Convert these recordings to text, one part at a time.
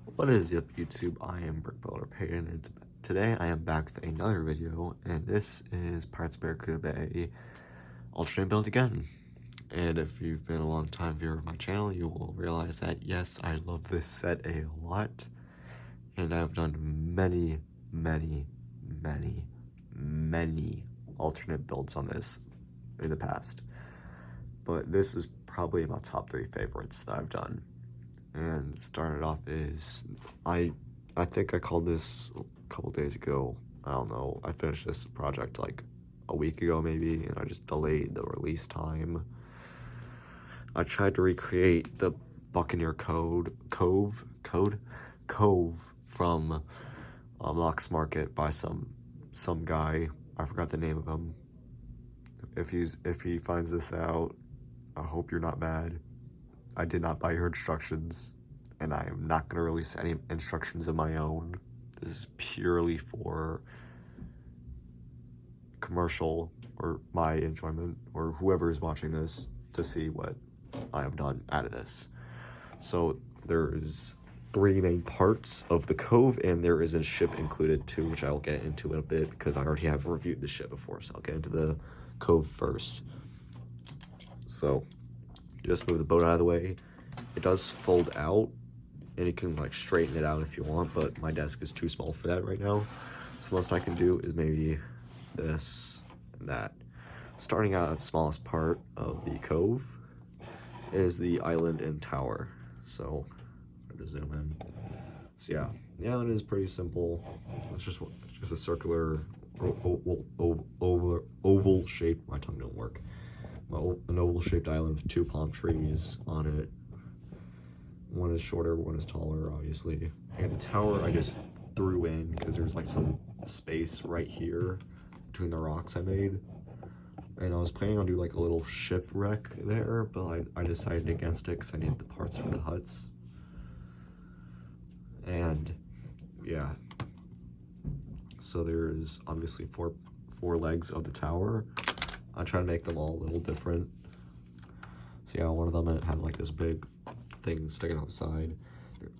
What is up, YouTube? I am BrickBuilder Paden, and today I am back with another video, and this is Parts Barracuda Bay alternate build again. And if you've been a long time viewer of my channel, you will realize that yes, I love this set a lot, and I've done many alternate builds on this in the past. But this is probably my top 3 favorites that I've done. And started off is I think I called this a couple days ago. I don't know. I finished this project like a week ago maybe, and I just delayed the release time. I tried to recreate the Buccaneer Cove from Lock's Market by some guy. I forgot the name of him. If he finds this out, I hope you're not mad. I did not buy your instructions, and I am not going to release any instructions of my own. This is purely for commercial or my enjoyment, or whoever is watching this to see what I have done out of this. So there's 3 main parts of the cove, and there is a ship included too, which I will get into in a bit because I already have reviewed the ship before, so I'll get into the cove first. So just move the boat out of the way. It does fold out, and you can like straighten it out if you want, but my desk is too small for that right now. So most I can do is maybe this and that. Starting out at the smallest part of the cove is the island and tower. So I'm going to zoom in. So yeah, the island is pretty simple. It's just a circular oval shape. My tongue don't work. An oval-shaped island with 2 palm trees on it. One is shorter, one is taller, obviously. And the tower I just threw in because there's like some space right here between the rocks I made. And I was planning on doing like a little shipwreck there, but I decided against it because I needed the parts for the huts. And yeah, so there's obviously four legs of the tower. I try to make them all a little different. So yeah, one of them, it has like this big thing sticking out the side.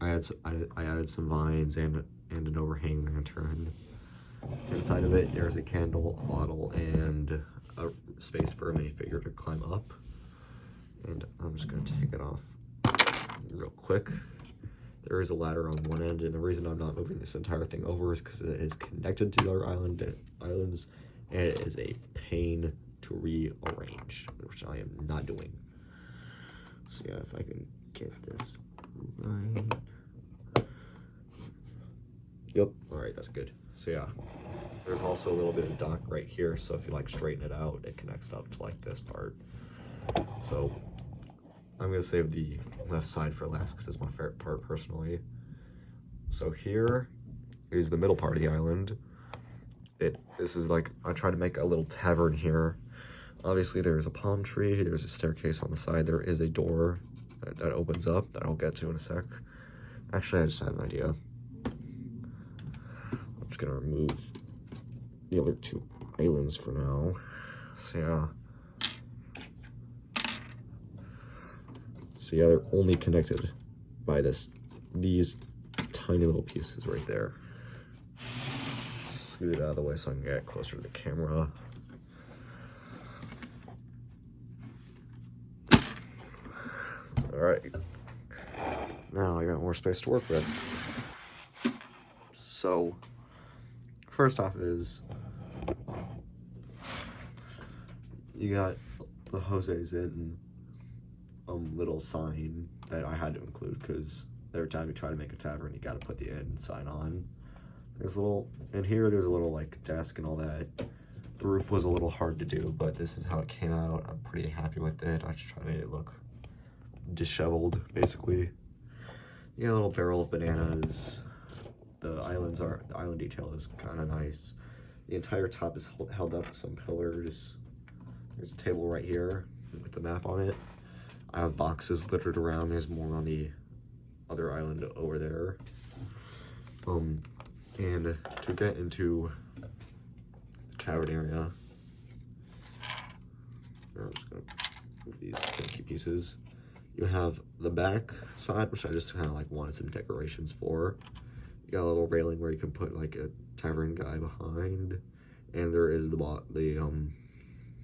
I added some vines and an overhang lantern. Inside of it, there's a candle bottle and a space for a minifigure to climb up. And I'm just gonna take it off real quick. There is a ladder on one end, and the reason I'm not moving this entire thing over is because it is connected to the other islands, and it is a pain to rearrange, which I am not doing. So yeah, if I can get this right. Yep, all right, that's good. So yeah, there's also a little bit of dock right here, so if you like straighten it out, it connects up to like this part. So I'm gonna save the left side for last because it's my favorite part personally. So here is the middle part of the island. This is like, I try to make a little tavern here. Obviously there's a palm tree, there's a staircase on the side, there is a door that opens up that I'll get to in a sec. Actually, I just had an idea. I'm just gonna remove the other 2 islands for now. So yeah, they're only connected by these tiny little pieces right there. Scoot it out of the way so I can get closer to the camera. Alright, now I got more space to work with. So, first off is, you got the Jose's in little sign that I had to include because every time you try to make a tavern, you got to put the inn sign on. There's a little, in here there's a little like desk and all that. The roof was a little hard to do, but this is how it came out. I'm pretty happy with it. I just try to make it look disheveled, basically. You got a little barrel of bananas. The island detail is kind of nice. The entire top is held up with some pillars. There's a table right here with the map on it. I have boxes littered around. There's more on the other island over there. And to get into the tavern area, I'm just gonna move these chunky pieces. You have the back side, which I just kind of like wanted some decorations for. You got a little railing where you can put like a tavern guy behind, and there is the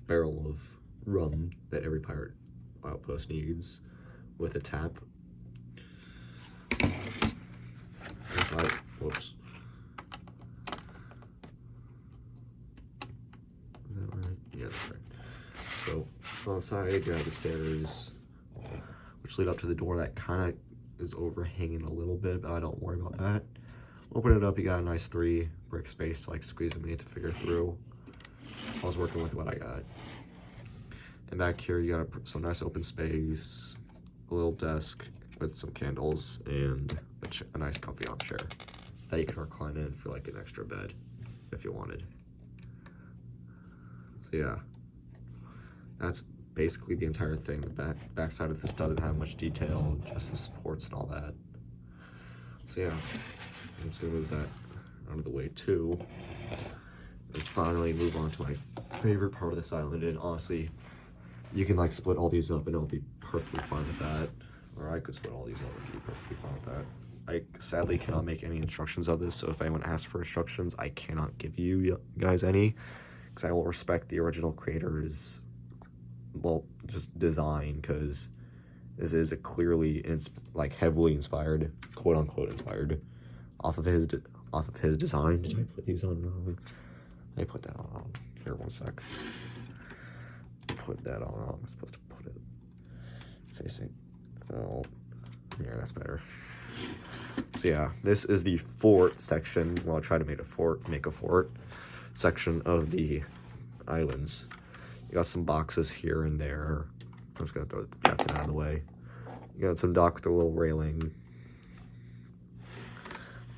barrel of rum that every pirate outpost needs with a tap. Whoops. Is that right? Yeah, that's right. So on the side, you have the stairs, which lead up to the door that kind of is overhanging a little bit, but I don't worry about that. Open it up, you got a nice 3 brick space to like squeeze them in to figure through. I was working with what I got. And back here, you got some nice open space, a little desk with some candles, and a nice comfy armchair that you can recline in for like an extra bed if you wanted. So yeah, that's basically the entire thing. The back side of this doesn't have much detail, just the supports and all that. So yeah, I'm just gonna move that out of the way too. And finally move on to my favorite part of this island. And honestly, you can like split all these up and it'll be perfectly fine with that. Or I could split all these up and be perfectly fine with that. I sadly cannot make any instructions of this, so if anyone asks for instructions, I cannot give you guys any, because I will respect the original creator's, well, just design, because this is a clearly, like heavily inspired, quote unquote inspired, off of his design. Did I put these on wrong? I put that on wrong. Here, one sec. Put that on wrong. I'm supposed to put it facing. Oh, yeah, that's better. So yeah, this is the fort section. Well, I'll try to make a fort section of the islands. You got some boxes here and there. I'm just gonna throw the Jackson out of the way. You got some dock with a little railing.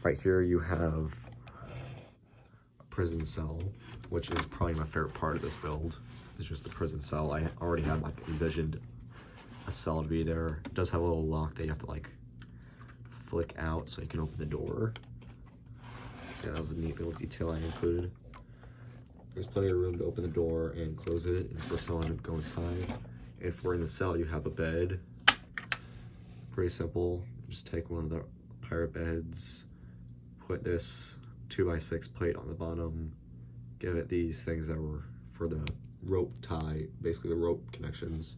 Right here you have a prison cell, which is probably my favorite part of this build. It's just the prison cell. I already had like envisioned a cell to be there. It does have a little lock that you have to like flick out so you can open the door. So yeah, that was a neat little detail I included. There's plenty of room to open the door and close it, and for someone to go inside. If we're in the cell, you have a bed. Pretty simple. Just take one of the pirate beds, put this 2x6 plate on the bottom, give it these things that were for the rope tie, basically the rope connections,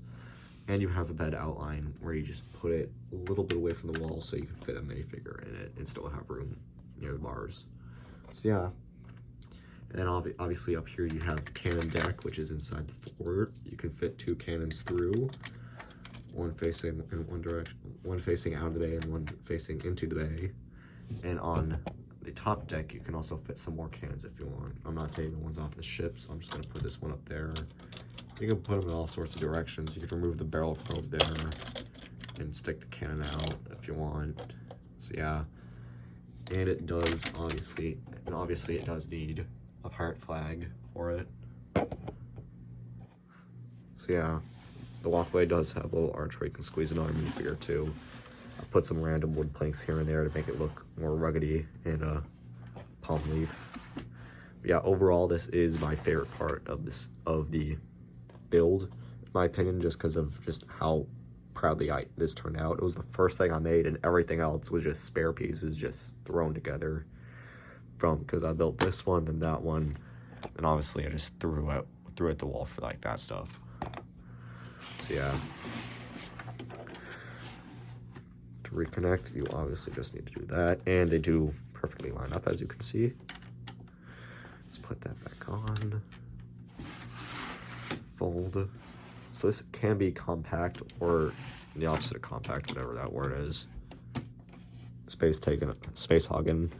and you have a bed outline where you just put it a little bit away from the wall so you can fit a minifigure in it and still have room near the bars. So yeah. And then obviously up here you have the cannon deck, which is inside the fort. You can fit 2 cannons through, one facing in one direction, one facing out of the bay and one facing into the bay. And on the top deck, you can also fit some more cannons if you want. I'm not taking the ones off the ship, so I'm just gonna put this one up there. You can put them in all sorts of directions. You can remove the barrel from over there and stick the cannon out if you want. So yeah, and it does obviously it does need a pirate flag for it. So yeah, the walkway does have a little arch where you can squeeze another minifigure too. I put some random wood planks here and there to make it look more ruggedy and a palm leaf. But yeah, overall this is my favorite part of the build, in my opinion, just because of just how proudly this turned out. It was the first thing I made, and everything else was just spare pieces just thrown together because I built this one and that one, and obviously I just threw it at the wall for like that stuff. So yeah, to reconnect you obviously just need to do that, and they do perfectly line up as you can see. Let's put that back on. Fold. So this can be compact or the opposite of compact, whatever that word is. Space hogging.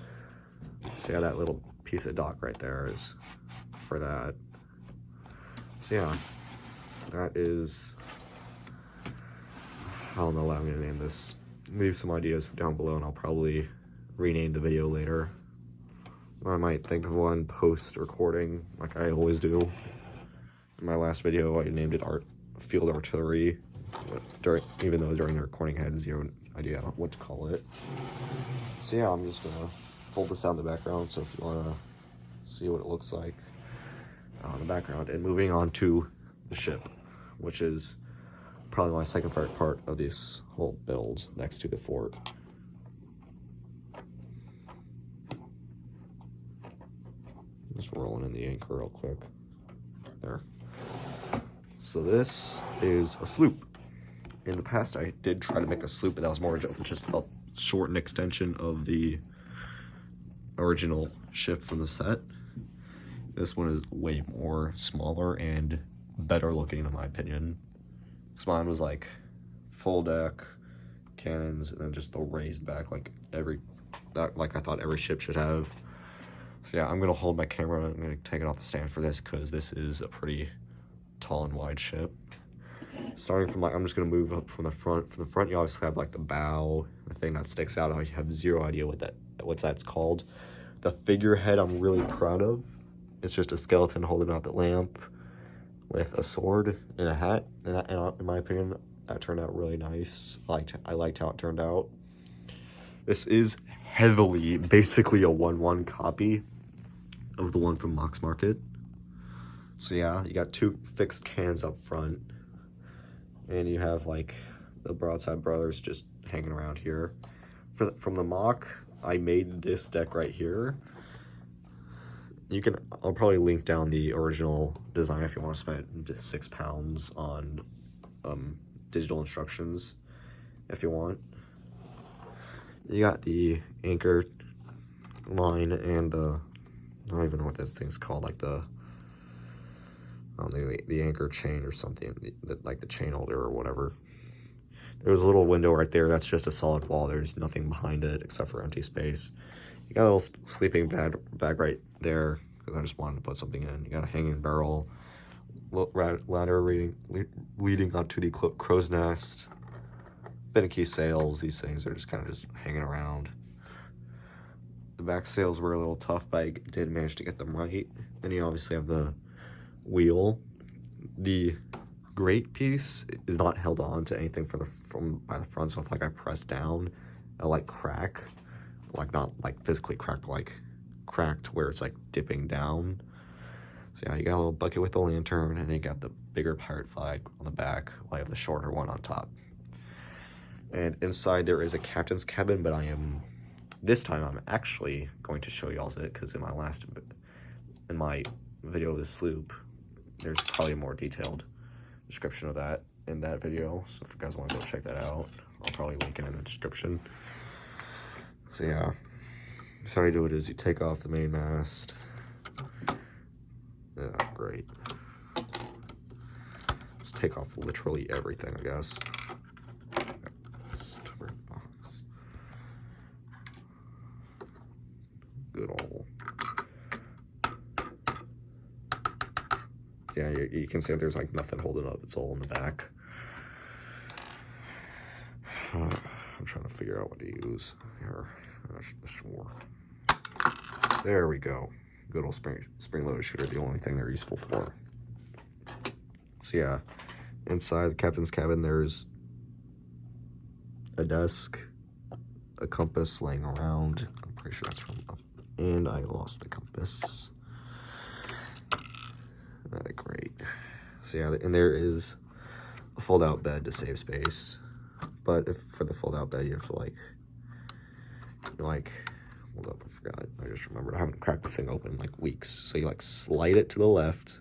So yeah, that little piece of dock right there is for that. So yeah, that is, I don't know what I'm gonna name this. Leave some ideas down below and I'll probably rename the video later. Or I might think of one post-recording like I always do. In my last video, I named it Field Artillery, even though during the recording I had zero idea what to call it. So yeah, I'm just gonna fold this out in the background, so if you wanna see what it looks like in the background. And moving on to the ship, which is probably my second favorite part of this whole build, next to the fort. Just rolling in the anchor real quick. There. So this is a sloop. In the past, I did try to make a sloop, but that was more just a shortened extension of the original ship from the set. This one is way more smaller and better looking, in my opinion. Because mine was like full deck, cannons, and then just the raised back like I thought every ship should have. So yeah, I'm gonna hold my camera and I'm gonna take it off the stand for this because this is a pretty tall and wide ship. Starting from I'm just gonna move up from the front. From the front, you obviously have like the bow, the thing that sticks out. I have zero idea what that's called. The figurehead I'm really proud of. It's just a skeleton holding out the lamp with a sword and a hat. And in my opinion, that turned out really nice. I liked how it turned out. This is heavily, basically a 1-1 copy of the one from Mox Market. So yeah, you got 2 fixed cannons up front. And you have like the Broadside Brothers just hanging around here. From the mock, I made this deck right here. I'll probably link down the original design if you want to spend £6 on digital instructions if you want. You got the anchor line and I don't even know what this thing's called, like the anchor chain or something, like the chain holder or whatever. There's a little window right there. That's just a solid wall. There's nothing behind it except for empty space. You got a little sleeping bag right there because I just wanted to put something in. You got a hanging barrel, ladder leading up to the crow's nest, finicky sails. These things are just kind of just hanging around. The back sails were a little tough, but I did manage to get them right. Then you obviously have the wheel. The grate piece is not held on to anything by the front, so if like I press down, it'll like crack, like not like physically crack, but like cracked where it's like dipping down. So yeah, you got a little bucket with the lantern, and then you got the bigger pirate flag on the back, while you have the shorter one on top. And inside there is a captain's cabin, but this time I'm actually going to show y'all it, because in my video of the sloop, there's probably a more detailed description of that in that video. So if you guys want to go check that out, I'll probably link it in the description. So yeah, so how you do it is you take off the main mast. Yeah, great. Just take off literally everything, I guess. Stubborn box. Good old. Yeah, you can see that there's like nothing holding up. It's all in the back. I'm trying to figure out what to use here. Sure. There we go. Good old spring-loaded shooter, the only thing they're useful for. So yeah, inside the captain's cabin, there's a desk, a compass laying around. I'm pretty sure that's from up. And I lost the compass. Great. So yeah, and there is a fold-out bed to save space. But for the fold-out bed, you have to hold up, I forgot. I just remembered. I haven't cracked this thing open in like weeks. So you like slide it to the left,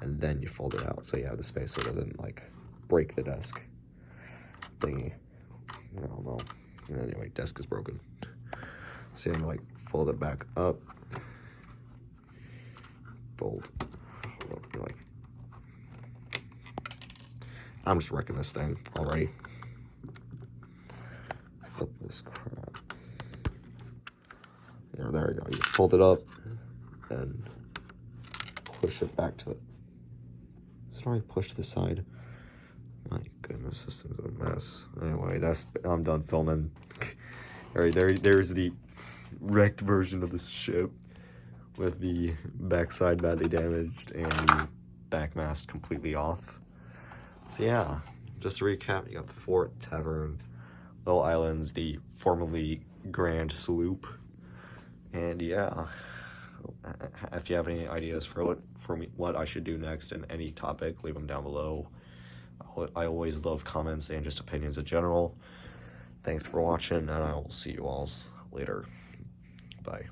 and then you fold it out. So you have the space so it doesn't like break the desk thingy. I don't know. Anyway, desk is broken. So you like fold it back up. Fold. Like, I'm just wrecking this thing already. Flip this crap. Yeah, there we go. You fold it up and push it back to the. Is it already pushed to the side? My goodness, this thing's a mess. Anyway, I'm done filming. All right, there's the wrecked version of this ship, with the backside badly damaged and the back mast completely off. So yeah, just to recap, you got the fort, tavern, little islands, the formerly Grand Sloop, and yeah, if you have any ideas for what I should do next in any topic, leave them down below. I always love comments and just opinions in general. Thanks for watching, and I will see you all later. Bye.